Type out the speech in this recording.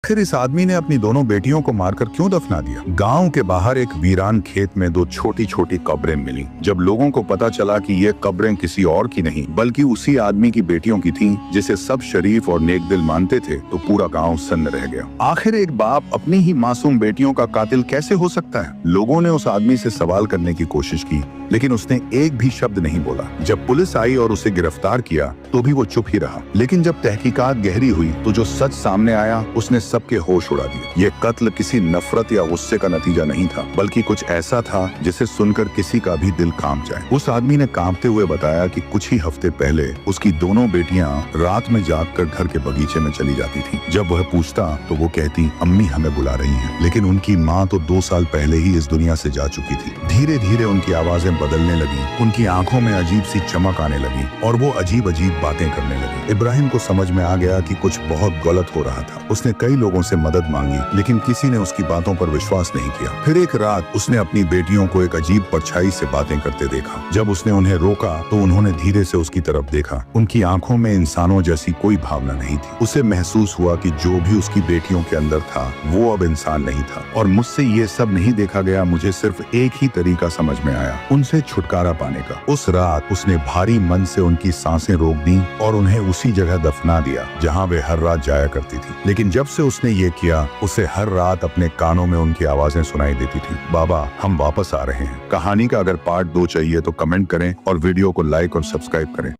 आखिर इस आदमी ने अपनी दोनों बेटियों को मारकर क्यों दफना दिया? गांव के बाहर एक वीरान खेत में दो छोटी छोटी कब्रें मिली। जब लोगों को पता चला कि ये कब्रें किसी और की नहीं बल्कि उसी आदमी की बेटियों की थीं, जिसे सब शरीफ और नेक दिल मानते थे, तो पूरा गांव सन्न रह गया। आखिर एक बाप अपनी ही मासूम बेटियों का कातिल कैसे हो सकता है? लोगों ने उस आदमी से सवाल करने की कोशिश की, लेकिन उसने एक भी शब्द नहीं बोला। जब पुलिस आई और उसे गिरफ्तार किया तो भी वो चुप ही रहा। लेकिन जब तहकीकात गहरी हुई तो जो सच सामने आया उसने सबके होश उड़ा दिए। ये कत्ल किसी नफरत या गुस्से का नतीजा नहीं था, बल्कि कुछ ऐसा था जिसे सुनकर किसी का भी दिल कांप जाए। उस आदमी ने कांपते हुए बताया कि कुछ ही हफ्ते पहले उसकी दोनों बेटियां रात में जागकर घर के बगीचे में चली जाती थी। जब वह पूछता तो वो कहती, अम्मी हमें बुला रही हैं। लेकिन उनकी माँ तो 2 साल पहले ही इस दुनिया से जा चुकी थी। धीरे धीरे उनकी आवाजें बदलने लगी, उनकी आंखों में अजीब सी चमक आने लगी और वो अजीब अजीब बातें करने लगी। इब्राहिम को समझ में आ गया कि कुछ बहुत गलत हो रहा था। उसने कई लोगों से मदद मांगी, लेकिन किसी ने उसकी बातों पर विश्वास नहीं किया। फिर एक रात उसने अपनी बेटियों को एक अजीब परछाई से बातें करते देखा। जब उसने उन्हें रोका तो उन्होंने धीरे से उसकी तरफ देखा। उनकी आंखों में इंसानों जैसी कोई भावना नहीं थी। उसे महसूस हुआ कि जो भी उसकी बेटियों के अंदर था वो अब इंसान नहीं था। और मुझसे ये सब नहीं देखा गया। मुझे सिर्फ एक ही तरीका समझ में आया, उनसे छुटकारा पाने का। उस रात उसने भारी मन से उनकी सांसें रोक दी और उन्हें उसी जगह दफना दिया जहां वे हर रात जाया करती थी। लेकिन जब से उसने ये किया, उसे हर रात अपने कानों में उनकी आवाजें सुनाई देती थी, बाबा हम वापस आ रहे हैं। कहानी का अगर पार्ट 2 चाहिए तो कमेंट करें और वीडियो को लाइक और सब्सक्राइब करें।